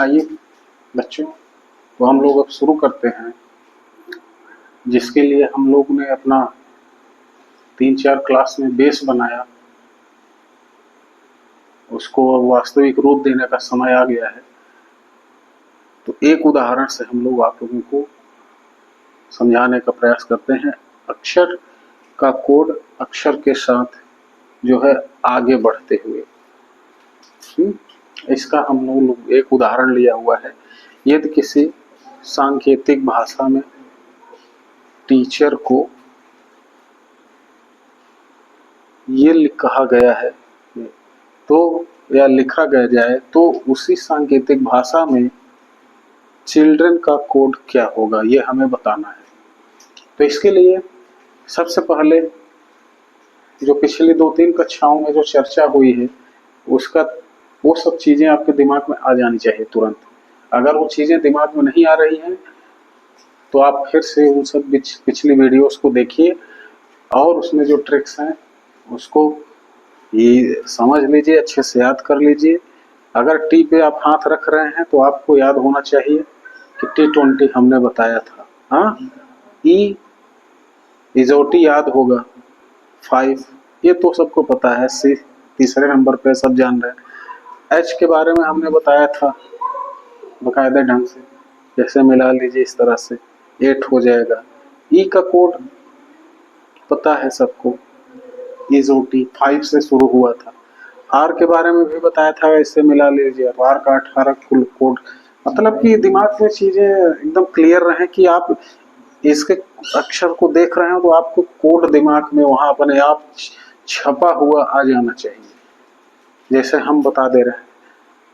आइए बच्चों, तो हम लोग अब शुरू करते हैं, जिसके लिए हम लोग ने अपना 3-4 क्लास में बेस बनाया, उसको वास्तविक रूप देने का समय आ गया है। तो एक उदाहरण से हम लोग आप लोगों को समझाने का प्रयास करते हैं। अक्षर का कोड अक्षर के साथ जो है आगे बढ़ते हुए, इसका हम लोग एक उदाहरण लिया हुआ है। यदि किसी सांकेतिक भाषा में टीचर को ये कहा गया है तो या लिखा गया जाए तो उसी सांकेतिक भाषा में चिल्ड्रन का कोड क्या होगा, ये हमें बताना है। तो इसके लिए सबसे पहले जो पिछली 2-3 कक्षाओं में जो चर्चा हुई है उसका वो सब चीजें आपके दिमाग में आ जानी चाहिए तुरंत। अगर वो चीजें दिमाग में नहीं आ रही हैं तो आप फिर से उन सब पिछली वीडियोस को देखिए और उसमें जो ट्रिक्स हैं उसको ये समझ लीजिए, अच्छे से याद कर लीजिए। अगर टी पे आप हाथ रख रहे हैं तो आपको याद होना चाहिए कि T20 हमने बताया था। हाँ, ई इजोटी याद होगा, 5 ये तो सबको पता है। सी तीसरे नंबर पे सब जान रहे हैं। एच के बारे में हमने बताया था बकायदे ढंग से, जैसे मिला लीजिए इस तरह से 8 हो जाएगा। ई का कोड पता है सबको, इजोटी 5 से शुरू हुआ था। आर के बारे में भी बताया था, ऐसे मिला लीजिए। आर का 18 कुल कोड, मतलब कि दिमाग में चीजें एकदम क्लियर रहे कि आप इसके अक्षर को देख रहे हो तो आपको कोड दिमाग में वहां अपने आप छपा हुआ आ जाना चाहिए, जैसे हम बता दे रहे हैं।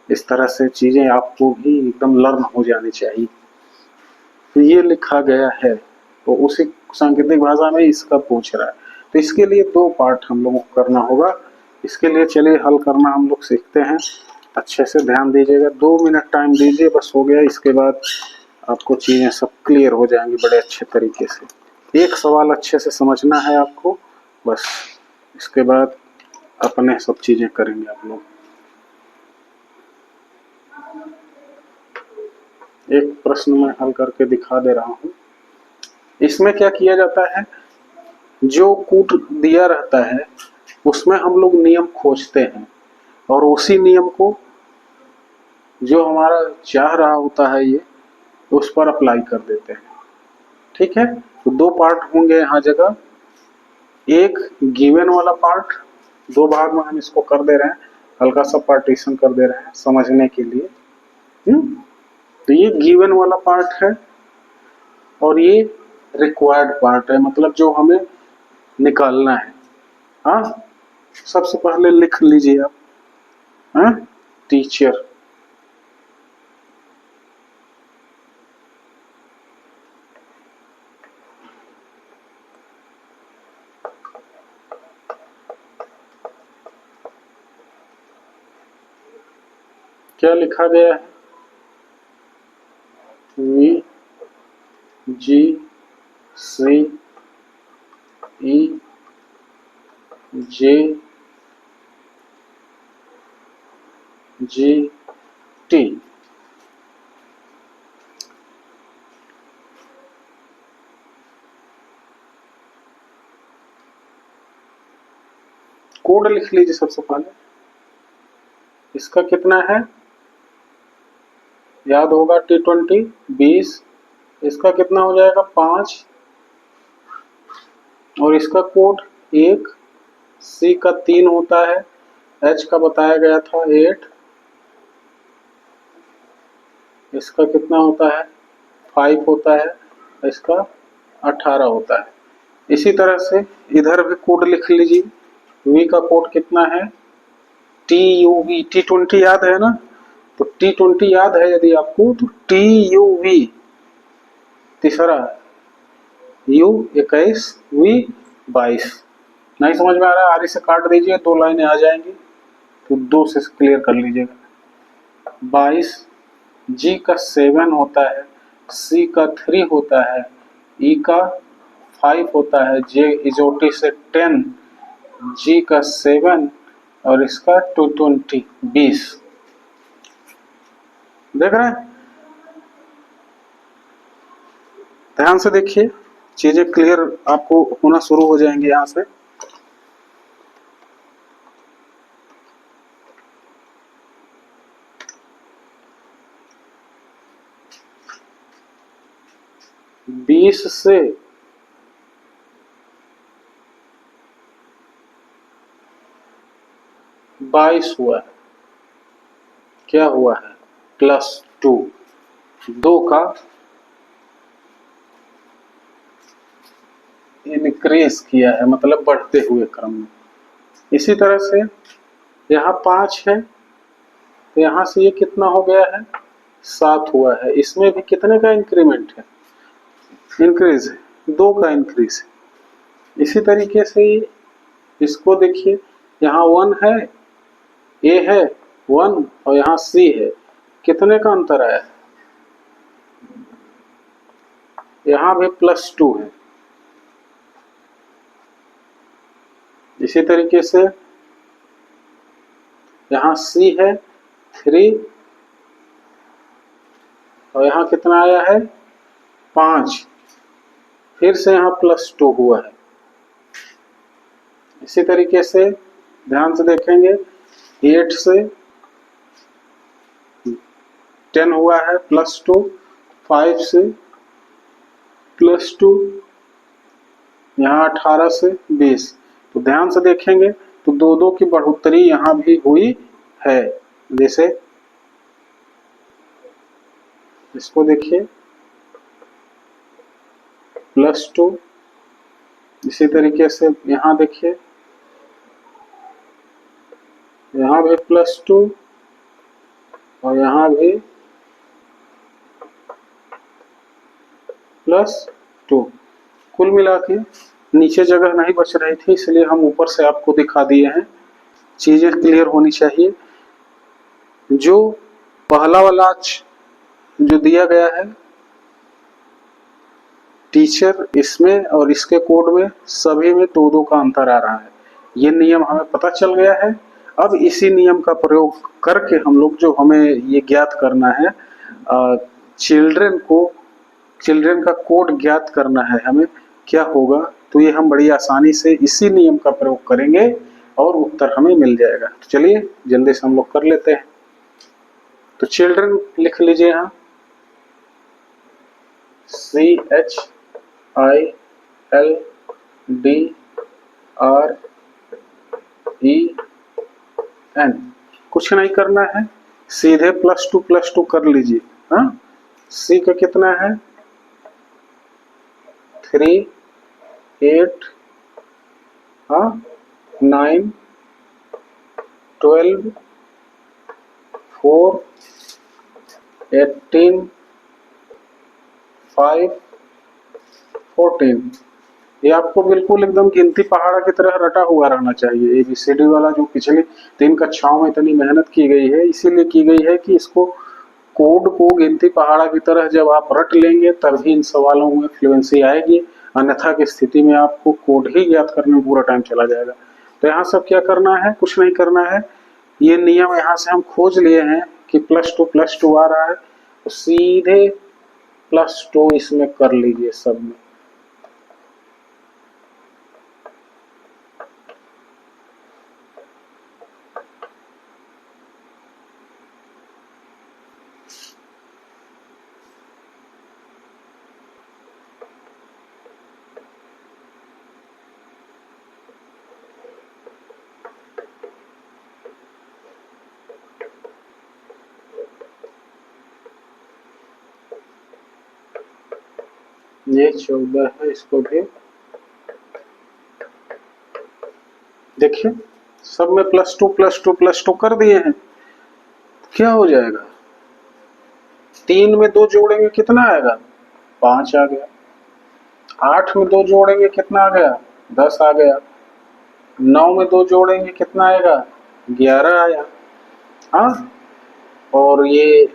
इस तरह से चीजें आपको भी एकदम लर्न हो जानी चाहिए। तो ये लिखा गया है तो उसी सांकेतिक भाषा में इसका पूछ रहा है, तो इसके लिए 2 पार्ट हम लोगों को करना होगा। इसके लिए चलिए हल करना हम लोग सीखते हैं। अच्छे से ध्यान दीजिएगा, 2 मिनट टाइम दीजिए, बस हो गया। इसके बाद आपको चीजें सब क्लियर हो जाएंगी बड़े अच्छे तरीके से। एक सवाल अच्छे से समझना है आपको, बस इसके बाद अपने सब चीजें करेंगे आप लोग। एक प्रश्न मैं हल करके दिखा दे रहा हूं। इसमें क्या किया जाता है, जो कोड दिया रहता है उसमें हम लोग नियम खोजते हैं और उसी नियम को जो हमारा चाह रहा होता है ये उस पर अप्लाई कर देते हैं। ठीक है, तो 2 पार्ट होंगे यहाँ जगह। एक गिवन वाला पार्ट, 2 भाग में हम इसको कर दे रहे हैं, हल्का सा पार्टीशन कर दे रहे हैं समझने के लिए। तो ये गिवन वाला पार्ट है और ये रिक्वायर्ड पार्ट है, मतलब जो हमें निकालना है। हाँ, सबसे पहले लिख लीजिए आप, हाँ, टीचर। क्या लिखा गया है, V G C E J G T। Code लिख लीजिए सबसे पहले। इसका कितना है याद होगा, T20 20, इसका कितना हो जाएगा 5 और इसका कोड 1, C का 3 होता है, H का बताया गया था 8, इसका कितना होता है 5 होता है, इसका 18 होता है। इसी तरह से इधर भी कोड लिख लीजिए। V का कोड कितना है, TUV, T20 याद है ना, तो T20 याद है यदि आपको तो TUV तीसरा, U21, V22। नहीं समझ में आ रहा है, आगे से काट दीजिए, 2 लाइनें आ जाएंगी तो 2 से क्लियर कर लीजिएगा। 22, G का 7 होता है, C का 3 होता है, E का 5 होता है, J इजोटी से 10, G का 7 और इसका 220 20। देख रहे हैं? ध्यान से देखिए, चीजें क्लियर आपको होना शुरू हो जाएंगी यहां से। बीस से 22 हुआ है, क्या हुआ है? +2, 2 का इंक्रीज किया है, मतलब बढ़ते हुए क्रम में। इसी तरह से यहाँ 5 है, तो यहाँ से ये कितना हो गया है? 7 हुआ है। इसमें भी कितने का इंक्रीमेंट है? इंक्रीज है, 2 का इंक्रीज है। इसी तरीके से इसको देखिए, यहाँ 1 है, ए है 1, और यहाँ सी है, कितने का अंतर आया है? यहाँ भी +2 है। इसी तरीके से यहाँ सी है 3, और यहाँ कितना आया है? 5, फिर से यहाँ +2 हुआ है। इसी तरीके से ध्यान से देखेंगे, 8 से 10 हुआ है +2, 5 से +2, यहाँ 18 से 20। तो ध्यान से देखेंगे तो 2-2 की बढ़ोतरी यहाँ भी हुई है। जैसे इसको देखिए, +2, इसी तरीके से यहाँ देखिए, यहाँ भी +2, और यहाँ भी +2। कुल मिला के नीचे जगह नहीं बच रही थी, इसलिए हम ऊपर से आपको दिखा दिए हैं। चीजें क्लियर होनी चाहिए। जो पहला वाला जो दिया गया है टीचर, इसमें और इसके कोड में सभी में 2-2 का अंतर आ रहा है। ये नियम हमें पता चल गया है। अब इसी नियम का प्रयोग करके हम लोग, जो हमें ये ज्ञात करना है, चिल्ड्रन का कोड ज्ञात करना है हमें, क्या होगा? तो ये हम बड़ी आसानी से इसी नियम का प्रयोग करेंगे और उत्तर हमें मिल जाएगा। तो चलिए जल्दी से हम लोग कर लेते हैं। तो चिल्ड्रन लिख लीजिए यहाँ, CHILDREN। कुछ नहीं करना है, सीधे +2 कर लीजिए। हाँ, सी का कितना है? 3, 8, हाँ 9, 12, 4, 18, 5, 14। ये आपको बिल्कुल एकदम गिनती पहाड़ा की तरह रटा हुआ रहना चाहिए। ABCD वाला जो पिछली 3 कक्षाओं में इतनी मेहनत की गई है, इसीलिए की गई है कि इसको कोड को गिनती पहाड़ा की तरह जब आप रट लेंगे तभी इन सवालों में फ्लुएंसी आएगी, अन्यथा की स्थिति में आपको कोड ही याद करने में पूरा टाइम चला जाएगा। तो यहाँ सब क्या करना है? कुछ नहीं करना है। ये नियम यहाँ से हम खोज लिए हैं कि +2 आ रहा है, तो सीधे +2 इसमें कर लीजिए सब में। ये 14 है, इसको भी देखिए, सब में +2 कर दिए हैं। क्या हो जाएगा? 3 में 2 जोड़ेंगे कितना आएगा? 5 आ गया। 8 में 2 जोड़ेंगे कितना आ गया? 10 आ गया। 9 में 2 जोड़ेंगे कितना आएगा? 11 आया। हाँ, और ये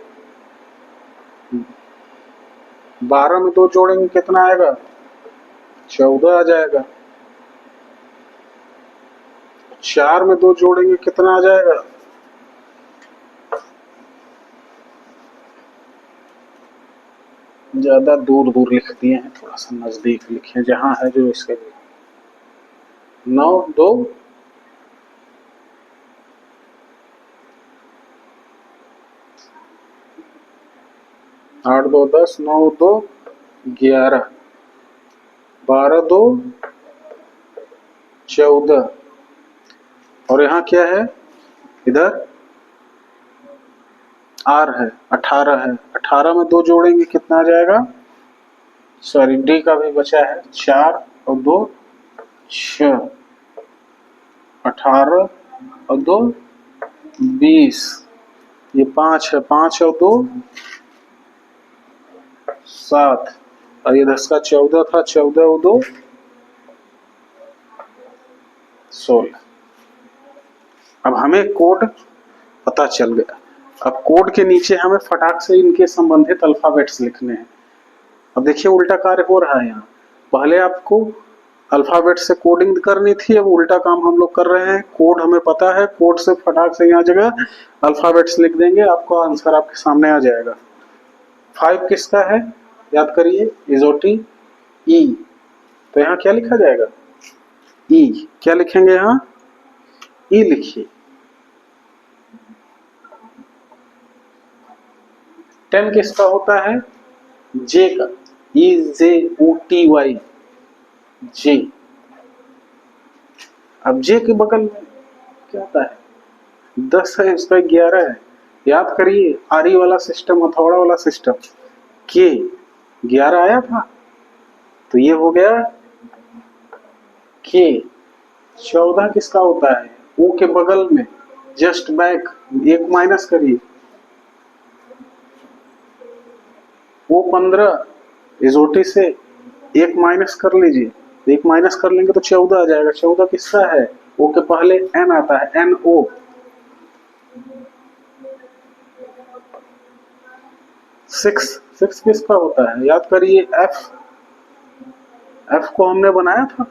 12 में 2 जोड़ेंगे कितना आएगा? 14 आ जाएगा। 4 में 2 जोड़ेंगे कितना आ जाएगा? ज्यादा दूर दूर लिख दिए हैं, थोड़ा सा नजदीक लिखे जहां है जो इसके 9 2 8 2 10, 9 2 11, 12 2 14, और यहाँ क्या है, इधर आर है, 18 है। 18 में 2 जोड़ेंगे कितना आ जाएगा, सॉरी डी का भी बचा है, 4 और 2 6, 18 और 2 20, ये 5 है, 5 और 2 7, और ये 10 का 14 था, 14 और 2 16। अब हमें कोड पता चल गया। अब कोड के नीचे हमें फटाक से इनके संबंधित अल्फाबेट्स लिखने हैं। अब देखिए उल्टा कार्य हो रहा है यहाँ, पहले आपको अल्फाबेट से कोडिंग करनी थी, अब उल्टा काम हम लोग कर रहे हैं। कोड हमें पता है, कोड से फटाक से यहाँ जगह अल्फाबेट्स लिख देंगे, आपको आंसर आपके सामने आ जाएगा। 5 किसका है, याद करिए, इजोटी ई, तो यहाँ क्या लिखा जाएगा, ई। क्या लिखेंगे यहाँ, ई लिखिए। 10 किसका होता है, जे का, EJOTY, जे। अब जे के बगल में क्या आता है, 10 है, इसका 11 है। याद करिए आरी वाला सिस्टम, हथौड़ा वाला सिस्टम, के 11 आया था, तो ये हो गया के। 14 किसका होता है, ओ के बगल में, जस्ट बैक, एक माइनस करिए, ओ 15, इजोटी से एक माइनस कर लीजिए, एक माइनस कर लेंगे तो 14 आ जाएगा। 14 किसका है, ओ के पहले एन आता है, एन ओ। 6 किसका होता है, याद करिए, एफ। एफ को हमने बनाया था,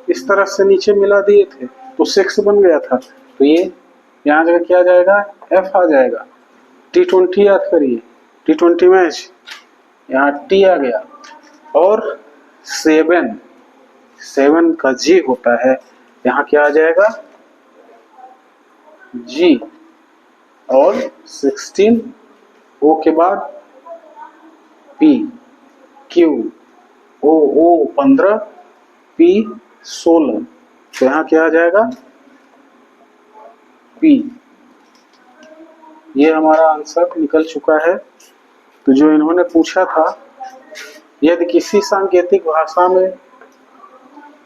इस तरह से नीचे मिला दिए थे तो 6 बन गया था, तो ये यहाँ जगह क्या आ जाएगा, एफ आ जाएगा। T20 याद करिए, T20 मैच, यहाँ टी आ गया। और 7 का जी होता है, यहाँ क्या आ जाएगा, जी। और 16 ओ के बाद पी, क्यू, ओ 15, पी 16, तो यहाँ क्या आ जाएगा, पी। ये हमारा आंसर निकल चुका है। तो जो इन्होंने पूछा था, यदि किसी सांकेतिक भाषा में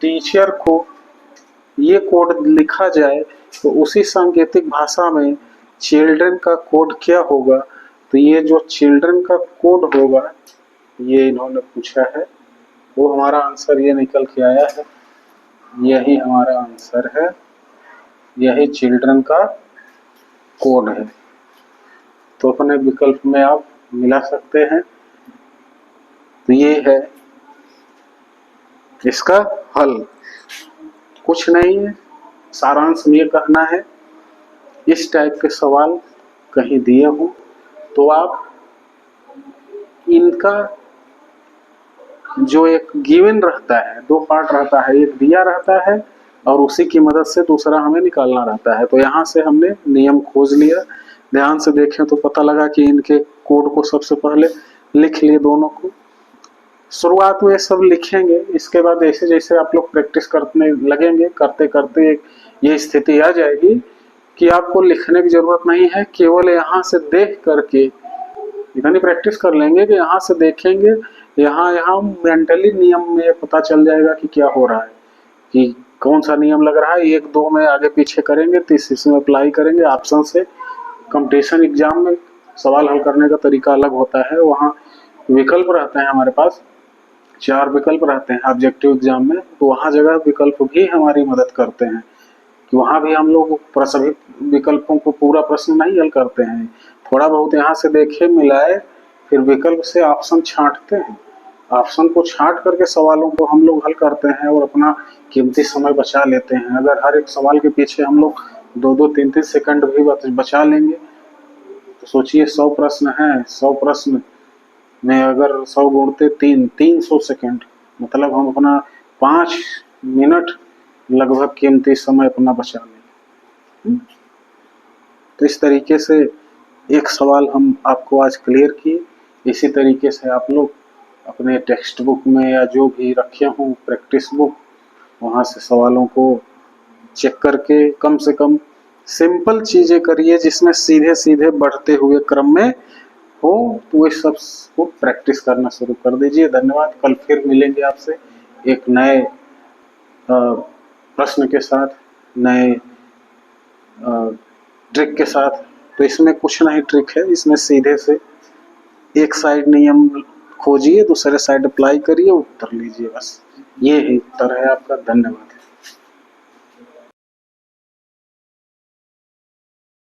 टीचर को ये कोड लिखा जाए तो उसी सांकेतिक भाषा में चिल्ड्रन का कोड क्या होगा, तो ये जो चिल्ड्रन का कोड होगा ये इन्होंने पूछा है, वो हमारा आंसर ये निकल के आया है, यही हमारा आंसर है, यही चिल्ड्रन का कोड है। तो अपने विकल्प में आप मिला सकते हैं। तो ये है इसका हल, कुछ नहीं है, सारांश में ये कहना है, इस टाइप के सवाल कहीं दिए हो तो आप इनका जो एक गिवन रहता है, 2 पार्ट रहता है, एक दिया रहता है और उसी की मदद से दूसरा हमें निकालना रहता है। तो यहाँ से हमने नियम खोज लिया, ध्यान से देखें तो पता लगा कि इनके कोड को सबसे पहले लिख लिए दोनों को। शुरुआत में सब लिखेंगे, इसके बाद जैसे जैसे आप लोग प्रैक्टिस करने लगेंगे, करते करते एक ये स्थिति आ जाएगी कि आपको लिखने की जरूरत नहीं है, केवल यहाँ से देख करके इतनी प्रैक्टिस कर लेंगे कि यहाँ से देखेंगे, यहाँ मेंटली नियम में पता चल जाएगा कि क्या हो रहा है, कि कौन सा नियम लग रहा है। 1-2 में आगे पीछे करेंगे, तीसरे में अप्लाई करेंगे ऑप्शन से। कंपटीशन एग्जाम में सवाल हल करने का तरीका अलग होता है, वहाँ विकल्प रहते हैं हमारे पास, 4 विकल्प रहते हैं ऑब्जेक्टिव एग्जाम में, तो वहाँ जगह विकल्प भी हमारी मदद करते हैं कि वहाँ भी हम लोग सभी विकल्पों को पूरा प्रश्न नहीं हल करते हैं, थोड़ा बहुत यहाँ से देखे मिलाए, फिर विकल्प से ऑप्शन छांटते हैं, ऑप्शन को छांट करके सवालों को हम लोग हल करते हैं और अपना कीमती समय बचा लेते हैं। अगर हर एक सवाल के पीछे हम लोग 2-2, 3-3 सेकंड भी बचा लेंगे तो सोचिए 100 प्रश्न हैं, 100 प्रश्न में अगर 100 गुणते 300 सेकंड, मतलब हम अपना 5 मिनट लगभग कीमती समय अपना बचा लें। तो इस तरीके से एक सवाल हम आपको आज क्लियर किए। इसी तरीके से आप लोग अपने टेक्स्ट बुक में या जो भी रखे हों प्रैक्टिस बुक, वहाँ से सवालों को चेक करके कम से कम सिंपल चीज़ें करिए जिसमें सीधे सीधे बढ़ते हुए क्रम में हो, तो वो सब को प्रैक्टिस करना शुरू कर दीजिए। धन्यवाद। कल फिर मिलेंगे आपसे एक नए प्रश्न के साथ, नए ट्रिक के साथ। तो इसमें कुछ नहीं ट्रिक है, इसमें सीधे से एक साइड नियम खोजिए, दूसरे साइड अप्लाई करिए, उत्तर लीजिए, बस ये ही उत्तर है आपका। धन्यवाद।